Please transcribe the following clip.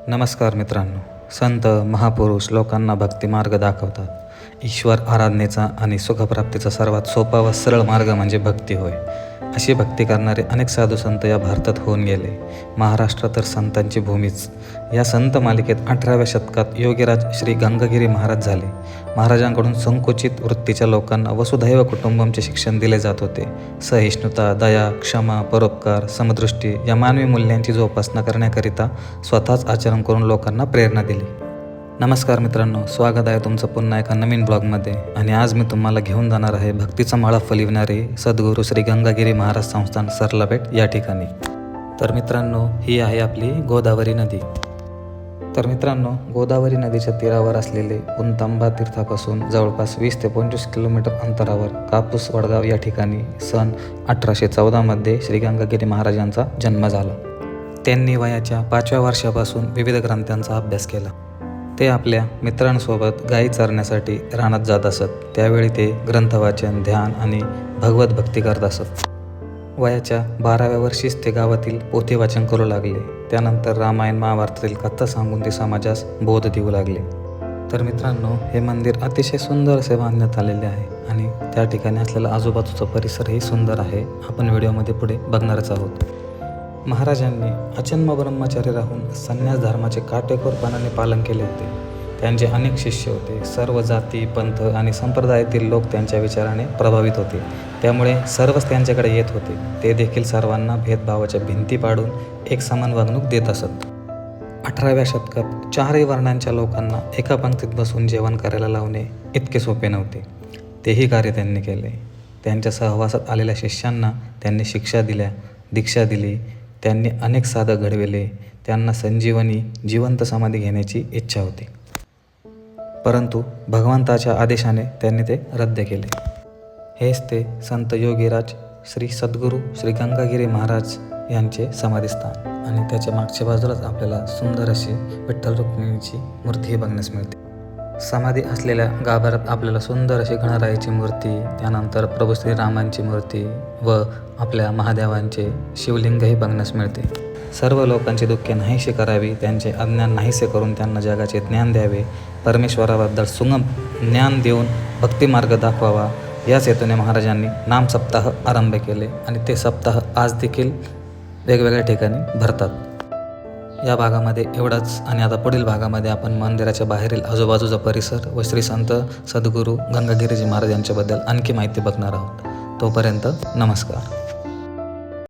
नमस्कार मित्रांनो. संत महापुरुष लोकांना भक्ती मार्ग दाखवतात. ईश्वर आराधनेचा आणि सुखप्राप्तीचा सर्वात सोपा व सरळ मार्ग म्हणजे भक्ती होय. अशी भक्ती करणारे अनेक साधू संत या भारतात होऊन गेले. महाराष्ट्र तर संतांची भूमीच. या संत मालिकेत 18व्या शतकात योगीराज श्री गंगागिरी महाराज झाले. महाराजांकडून संकुचित वृत्तीच्या लोकांना वसुधैव कुटुंबमचे शिक्षण दिले जात होते. सहिष्णुता, दया, क्षमा, परोपकार, समदृष्टी या मानवी मूल्यांची जोपासना करण्याकरिता स्वतःच आचरण करून लोकांना प्रेरणा दिली. नमस्कार मित्रांनो, स्वागत आहे तुमचं पुन्हा एका नवीन ब्लॉगमध्ये. आणि आज मी तुम्हाला घेऊन जाणार आहे भक्तीचा माळा फलिवणारे सद्गुरू श्री गंगागिरी महाराज संस्थान सरलापेठ या ठिकाणी. तर मित्रांनो, ही आहे आपली गोदावरी नदी. तर मित्रांनो, गोदावरी नदीच्या तीरावर असलेले पुणतांबा तीर्थापासून जवळपास 20 ते 25 किलोमीटर अंतरावर कापूस वडगाव या ठिकाणी सन 1814 मध्ये श्री गंगागिरी महाराजांचा जन्म झाला. त्यांनी वयाच्या 5व्या वर्षापासून विविध ग्रंथांचा अभ्यास केला. ते आपल्या मित्रांसोबत गायी चरण्यासाठी रानात जात असत. त्यावेळी ते ग्रंथवाचन, ध्यान आणि भगवत भक्ती करत असत. वयाच्या 12व्या वर्षीच ते गावातील पोथी वाचन करू लागले. त्यानंतर रामायण महाभारतातील कथा सांगून ते समाजास बोध देऊ लागले. तर मित्रांनो, हे मंदिर अतिशय सुंदर असे बांधण्यात आलेले आहे आणि त्या ठिकाणी असलेला आजूबाजूचा परिसरही सुंदर आहे. आपण व्हिडिओमध्ये पुढे बघणारच आहोत. महाराजांनी अजन्म ब्रह्मचारी राहून संन्यास धर्माचे काटेकोरपणाने पालन केले होते. त्यांचे अनेक शिष्य होते. सर्व जाती, पंथ आणि संप्रदायातील लोक त्यांच्या विचाराने प्रभावित होते. त्यामुळे सर्वच त्यांच्याकडे येत होते. ते देखील सर्वांना भेदभावाच्या भिंती पाडून एक समान वागणूक देत असत. 18व्या शतकात 4ही वर्णांच्या लोकांना एका पंक्तीत बसून जेवण करायला लावणे इतके सोपे नव्हते. तेही कार्य त्यांनी केले. त्यांच्या सहवासात आलेल्या शिष्यांना त्यांनी शिक्षा दिल्या, दीक्षा दिली. त्यांनी अनेक साधक घडविले. त्यांना संजीवनी जिवंत समाधी घेण्याची इच्छा होती, परंतु भगवंताच्या आदेशाने त्यांनी ते रद्द केले. हेच ते संत योगीराज श्री सद्गुरू श्री गंगागिरी महाराज यांचे समाधीस्थान. आणि त्याच्या मागच्या बाजूलाच आपल्याला सुंदर अशी विठ्ठल रुक्मिणीची मूर्तीही बघण्यास मिळते. समाधी असलेल्या गाभाऱ्यात आपल्याला सुंदर अशी गणरायाची मूर्ती, त्यानंतर प्रभू श्रीरामांची मूर्ती व आपल्या महादेवांचे शिवलिंगही बघण्यास मिळते. सर्व लोकांची दुःखे नाहीशी करावी, त्यांचे अज्ञान नाहीसे करून त्यांना जगाचे ज्ञान द्यावे, परमेश्वराबद्दल सुगम ज्ञान देऊन भक्तिमार्ग दाखवावा, याच हेतूने महाराजांनी नाम सप्ताह आरंभ केले. आणि ते सप्ताह आज देखील वेगवेगळ्या ठिकाणी भरतात. या भागामध्ये एवढाच. आणि आता पुढील भागामध्ये आपण मंदिराच्या बाहेरील आजूबाजूचा परिसर व श्री संत सद्गुरू गंगागिरीजी महाराज यांच्याबद्दल आणखी माहिती बघणार आहोत. तोपर्यंत नमस्कार.